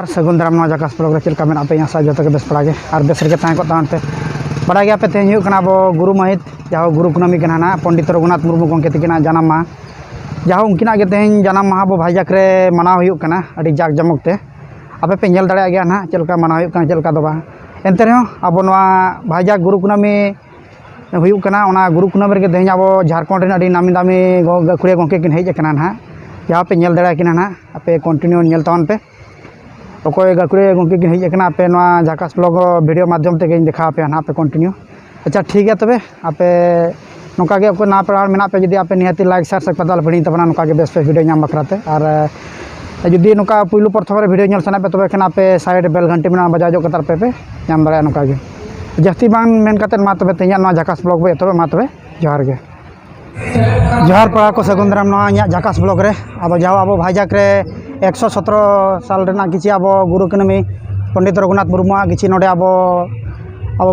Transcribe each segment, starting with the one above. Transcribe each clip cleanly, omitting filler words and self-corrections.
सगुन दाराम नवा जाकास ब्लॉग रे चलका मेना पे आशा जो के बेस पड़ागे और बेस रे ताहे को तानते बड़ा गया पे तेज हुई अब गुरु महित जहाँ गुरु कुनामी के ना पंडित रघुनाथ मुर्मू गंके तकिना जानाम माह जहाँ उनकिना के तेज जानाम माह बो भाईजाक रे मनाव हुई अड़ी जाक जमक ते आपे पे नेल दाड़ा गया ना चलका मनाव हुई चलका दो बा एनते रहो अब नवा भाईजाक गुरु कुनामी हुई गुरु कुनामी रे तेज अब झारखंड रे अड़ी नामी दामी गाखुड़िया गंके किन हेज ना ना जहाँ पे नेल दाड़ा किना ना आपे कंटिन्यू नेल तावन पे अकोय गाखुड़िया गंके किन हेज पे जाकास ब्लॉग वीडियो माध्यम ते देखा पे ना पे कंटिन्यू अच्छा ठीक है तबे आपे नौका के अको ना पेड़ मेना पे जुदी आपे निहाती लाइक शेयर सब्सक्राइब बड़ी तबना नौका के बेस पे वीडियो नाम बखराते और जुदी नौका पुइलू प्रथम रे वीडियो नेल सना पे तबे खान आपे साइड बेल घंटी मेना बजा जो कतार पे नाम दाड़ा नौका के जास्ती बांग मेन काते मा तबे तेया ना जाकास ब्लॉग बे तबे मा तबे जोहार गे जोहार पड़ा को सगुन दाराम ना इया जाकास ब्लॉग रे अब जाओ अब भाईजाक रे 117 साल रेना किछि अब गुरु कुनामी पंडित रघुनाथ मुर्मू किछि नोडे अब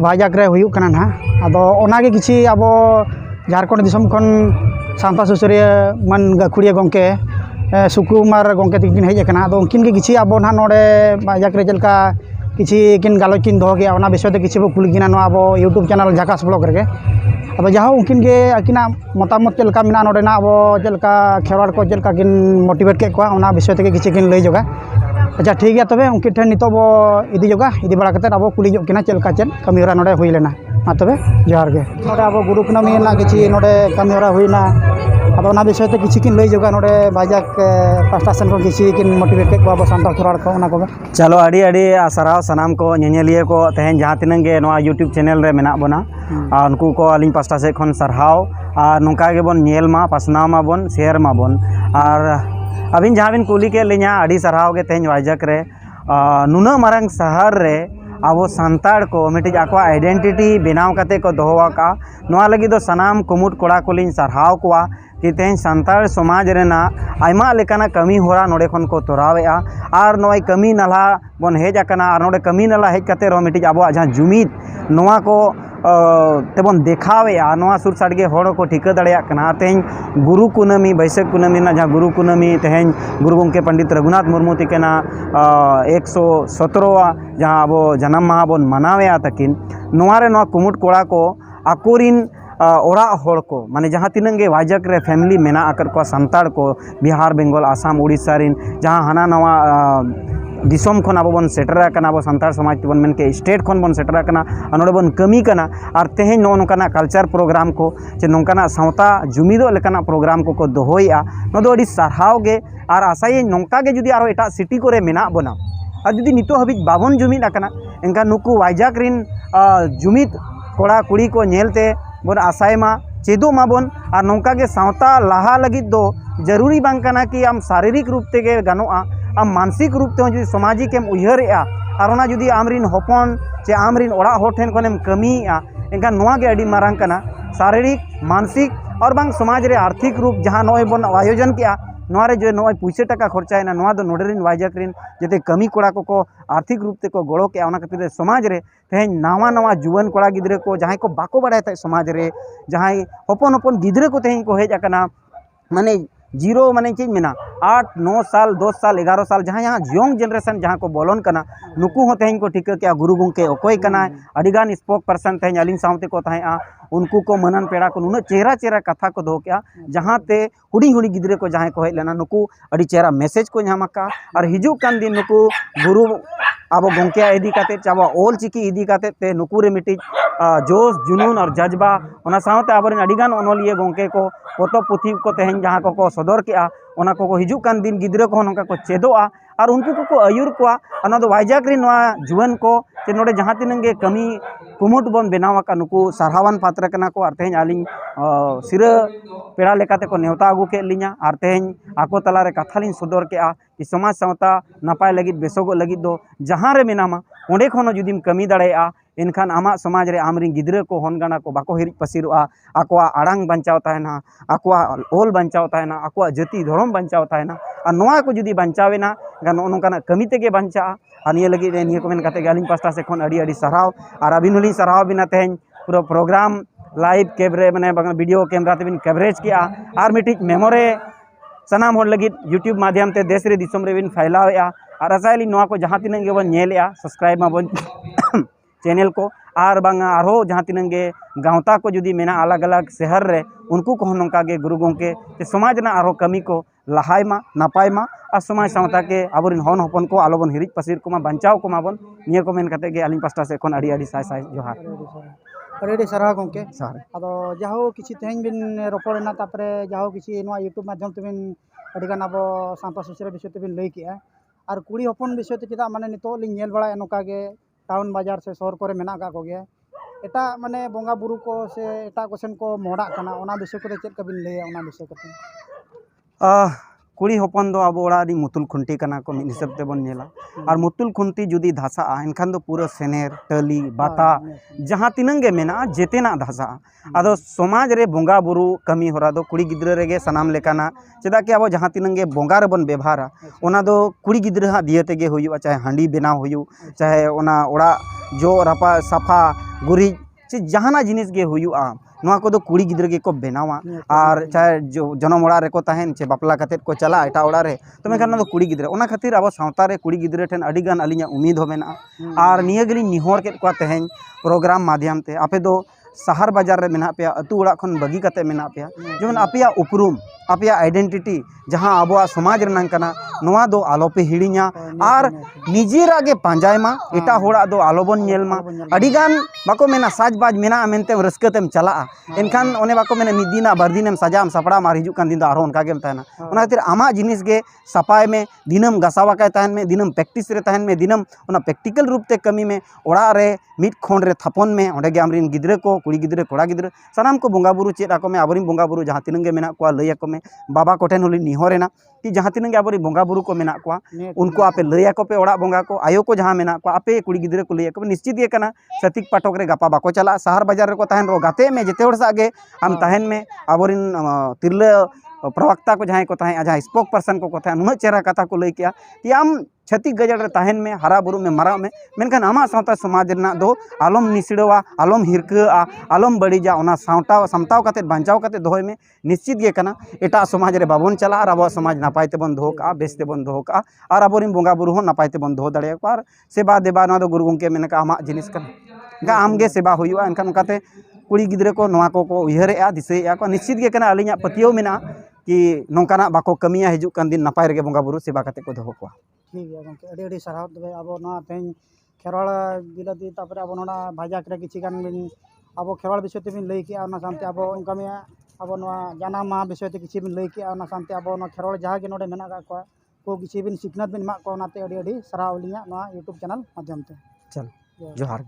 भाईजाक रे हुयुक कना ना आदो ओनागे किछि अब झारखंड दिसम खन सांता सुसरिया मन गाखुड़िया गंके सुकुमार गंके तकिन हेज कना आदो उनकिन के किछि अब ना नोडे भाईजाक रे जलका किछि किन गालोच किन दो गया ओना विषय ते किछि बो कुली किना नो अब यूट्यूब चैनल जाकास ब्लॉग रे अब जहाँ उनकिन के अकिना मतामत चलका मिना नोडे ना अब चलका खेवाड़ को चलका किन मोटिवेट के कोआ ओना विषय ते किछि किन लई जोगा अच्छा ठीक है तबे उनके ठेन नितो बो इदी जोगा इदी बड़ा कते अब कुली जो किना चलका चल कमी होरा नोडे हुई लेना मा तबे जोहार गे नोडे अब गुरु कुनामी ना किछि नोडे कमी होरा हुईना अब ओना विषय ते किछि किन लई जोगा नोडे भाईजाक पास्टा सेन को किछि किन मोटिवेट के को अब सांताल खेवाड़ को ओना को चलो अड़ी अड़ी सराव सनाम को नेनेलिया को तेहन जहाँ तिनंग गे नवा यूट्यूब चैनल रे मेना बना उनको को अलिंग पास्टा से खन सरहाव और नौका गे बन नेल मा पासनाव मा बन शेयर मा बन और अबिन जहाँ बिन कुली के लिया अड़ी सरहाव गे तेहन भाईजाक रे नुना मारंग शहर रे अब सानताड़ को मिट्टी आको आइडेंटिटी बनाव काते को दोहवाका नवा लगी दो सनाम कुमुट कोड़ा को लिंग सरहाव कोआ कि तेहन सानताड़ समाज रेना आयमा लेकाना कमी होरा नोडे खन को तोरावेआ और नोय कमी नाला बन हेज आकना और नोडे कमी नाला हेज काते रो मिट्टी अब जहाँ जुमीद नोवा को तेबन देखावेआ नोवा सुर साडगे होड़ को ठिका दाड़ेया कना तेहन गुरु कुनामी बैसाख कुनामी ना जहाँ गुरु कुनामी तेहन गुरु गंके पंडित रघुनाथ मुर्मू तिकेना 117 जहाँ अब जन्म माह बन मनावेआ तकिन नोवा रे नोवा कुमुट कोड़ा को आकोरिन ओरा होड़ को माने जहाँ तिनंगे भाईजाक रे फैमिली मेना आकर को संताड़ को बिहार बेंगल आसाम उड़ीसा रिन जहाँ हाना नवा दिसम खन अब बन सेटर कना अब संताड़ समाज बन मेन के स्टेट खन बन सेटर कना नोडे बन कमी कना और तेहन नो नोकाना कल्चर प्रोग्राम को जे नोकाना सावता जुमिदो लेकाना प्रोग्राम को दोहोया नो दो अड़ी सारहाव गे और आशाई नोंका गे जुदी आरो एटा सिटी को रे मेना बना और जुदी नितो हबी बाबन जुमिद आकना एंका नुकु भाईजाक रिन जुमिद कोड़ा कुड़ी को नेलते बन आशाय मा चेदो माबन और नौका के सावता लाहा लगी दो जरूरी बांग कना कि आम शारीरिक रूप ते गे गानोआ आम मानसिक रूप ते जुदी सामाजिक एम उयहरेआ और ओना जुदी आमरिन होपन चे आमरिन ओड़ा होर ठेन खनेम कमीआ एंका नोआ गे अड़ी मारांग कना शारीरिक मानसिक और बांग समाज रे आर्थिक रूप जहाँ नोय बन आयोजन किया नोरे जो नोय पैसे टका खर्चायना नोआ दो नोडेरिन भाईजाक रिन जते कमी कोड़ा को आर्थिक रूप ते को गड़ो के ओना खातिर समाज रे तेहन नवा नवा जुवन कोड़ा गिद्रे को जहाँ को बाको बाड़ाय थे समाज रे जहाँ हपन हपन गिद्रे को तेहन को हेज आकना माने जीरो माने चीज मेना 8 9 साल 10 साल 11 साल जहाँ यहाँ यंग जनरेशन जहाँ को बोलन कना नुकु हो तेहन को ठिका क्या गुरु गंके अकोय कना अडिगान स्पोक पर्सन तेहन अलिंग सावते को ताहेआ उनको को मनन पेड़ा को नुना चेहरा चेहरा कथा को दो क्या जहाँ ते हुडी हुडी गिद्रे को जहाँ को हेज लेना नुकु अड़ी चेहरा मैसेज को नामका और हिजुक कान दिन नुकु गुरु अब गंके इदी काते चाबा ओल चिकी इदी काते ते नुकु रे मिटी जोश जुनून और जज्बा ओना सावते आबरिन अडिगान ओनलिए गंके को पोतो पुथी को तेहन जहाँ को सदर के ओना को हिजुक कान दिन गिद्रे को नोका को चेदोआ और उनको को आयुर को ओना दो भाईजाक रिन नोआ जुवन को जे नोडे जहाँ तिनंगे कमी कुमुट बन बनावा नुकु सारहावान पात्र कना को और तेहन आलिंग सिरा पेड़ा लेकाते को नेवता अगू के लिया और तेहन आको तलारे कथा लिंग सदर के कि समाज सावता नपाय लगी बेसोग लगी दो जहाँ रे मेनामा ओंडे खन जुदीम कमी दाड़ेया इनखान आमा समाज रे आमरिन गिद्रे को होनगाना को बाको हिरिज पसिरोआ आकोआ आड़ांग बंचाव ताहेना आकोआ ओल बंचाव ताहेना आकोआ जाति धर्म बंचाव ताहेना और नोआ को जुदी बंचावेना गान नोंकाना कमी तेगे बंचा और निये लगी निये को मेन काते गालिंग पास्टा से खन अड़ी अड़ी सरहाव और अबिन हुलिंग सरहाव बिना तेहन पूरा प्रोग्राम लाइव कैमरे माने वीडियो कैमरा ते बिन कवरेज किया और मिटिज मेमोरे सनाम होड़ लगी यूट्यूब माध्यम ते देश रे दिसम रे बिन फैलावेआ और आसायली नोआ को जहाँ तिनंग गे बन नेलेआ सब्सक्राइब माबन चैनल को और बांगा आरो जहाँ तिनंग गे गांवता को जुदी मेना अलग अलग शहर रे उनको को नोंका गे गुरु गोंके ते समाज ना आरो कमी को लहाय मा नापाय मा और समाज सावता के आबोरिन हन हपन को आलोबन हिरिज पसिर को मा बंचाव को माबन निया को मेन कते गे अलिन पास्टा से कोन अड़ी अड़ी साय साय जोहार अरे सारा गंके सारे अदो जाहो किसी तेहन बिन रोपड़ना तापरे जाहो किसी नोआ यूट्यूब माध्यम तेबिन अडिगान अब सावता सुसरा विषय तेबिन लई केआ और कुड़ी हपन विषय ते चेदा माने नितो लिन नेल बड़ा नोका गे टाउन बाजार से शहर करे मेना का को गे एटा माने बोंगा बुरु को से एटा कोसेन को मोड़ा कना ओना विषय को चेद कबिन लई ओना विषय को कुड़ी हपन दो अब ओड़ा मुतुल खुंटी कना को मिद हिसाब ते बन नेला और मुतुल खुंटी जुदी धसा एनखान दो पूरा सेनेर टली बाता जहाँ तिनंग गे मेना जेतेना धसा आदो समाज रे बोंगा बुरु कमी होरा दो कुड़ी गिद्रा रेगे सनाम लेकाना चेदा कि अब जहाँ तिनंग गे बोंगा रे बन व्यवहारा ओना दो कुड़ी गिद्रा हा दिए तेगे हुयु चाहे हांडी बनाव हुयु चाहे ओना ओड़ा जो रपा सफा गुरी चे जहाना जिनिस गे हुयुआ नोआ को दो कुड़ी गिद्रा के को बनावा और चाहे जो जनम ओड़ा रे को तहन चे बापला कतेत को चला एटा ओड़ा रे तो मेखान ना दो कुड़ी गिद्रा ओना खातिर अब सावता रे कुड़ी गिद्रा ठेन अडिगान अलिया उम्मीद हो मेना और निया गेली निहोर के को तहन प्रोग्राम माध्यम ते आपे दो शहर बाजार रे मेना पे अतु ओड़ा खन बगी कते मेना पे जेमन अपिया उपरूम अपिया आइडेंटिटी जहाँ अब समाज रनांग कना नोआ दो आलोपे हिड़िया और निजेरा गे पांजाय मा एटा होड़ा दो आलोबन नेल मा अडिगान बाको मेना साजबाज मेना मेनते रस्कतेम चला एनखान ओने बाको मेना मिद दिना बार दिनेम सजाम सपड़ा मार हिजु कान दिन दो आरो उनका गेम तहना ओना खातिर आमा जिनिस गे सफाय में दिनम गसावा काय तहन में दिनम प्रैक्टिस रे तहन में दिनम ओना प्रैक्टिकल रूप ते कमी में ओड़ा रे मिद खोंड रे थापन में ओंडे गे आमरिन गिद्रा को कुड़ी गिद्रा कोड़ा गिद्रा सानाम को बोंगा बुरु चेद आको में आबरिन बोंगा बुरु जहाँ तिनंग गे मेना को लई आको में बाबा कोठेन होली निहोरेना कि जहाँ तिनंग गे आबरी बोंगा बुरु को मेना को उनको आपे लई आको पे ओड़ा बोंगा को आयो को जहाँ मेना को आपे कुड़ी गिद्रा को लई आको निश्चित गे कना सतिक पाठक रे गपा बाको चला शहर बाजार रे को तहन रो गाते में जेते होड़ सागे आम तहन में आबरिन तिरले प्रवक्ता को जहाँ को तहन जहाँ स्पोक पर्सन को तहन उन चेहरा कथा को लई किया कि आम छत्तीस गजड़ रे तहन में हरा बुरु में मरा में मेनखान आमा सावता समाज रना दो आलम निसड़वा आलम हिरका आलम बड़ीजा ओना सावटा सामताव काते बांचाव काते दोहय में निश्चित गे कना एटा समाज रे बाबन चला और अब समाज नापाय ते बन दोह का बेस ते बन दोह का और आबोरिन बोंगा बुरु हो नापाय ते बन दोह दाड़े और सेवा देबा ना दो गुरु गंके मेनका आमा जिनिस कना आमगे सेवा हुयुआ एनखान उनकाते कुड़ी गिद्रा को नोआ को उयहरेआ दिसैया को निश्चित गे कना अलिया पतियो मेना कि नोंकाना बाको कमिया हिजुक कान दिन नापाय रेगे बोंगा बुरु सेवा काते को दोह को ठीक है गंके अड़ी अड़ी साराव तबे अब ना तेन खेरवाड़ बिलाती तापरे अब नोना भाजा करे किछि गान बिन अब खेरवाड़ विषय ते बिन लई के ना सामते अब उनका में अब नोआ जानाम मा विषय ते किछि बिन लई के ना सामते अब ना खेरवाड़ जहाँ के नोडे मेना का को किछि बिन सिखनत बिन मा को नाते अड़ी अड़ी साराव लिया ना यूट्यूब चैनल माध्यम ते चल जोहार।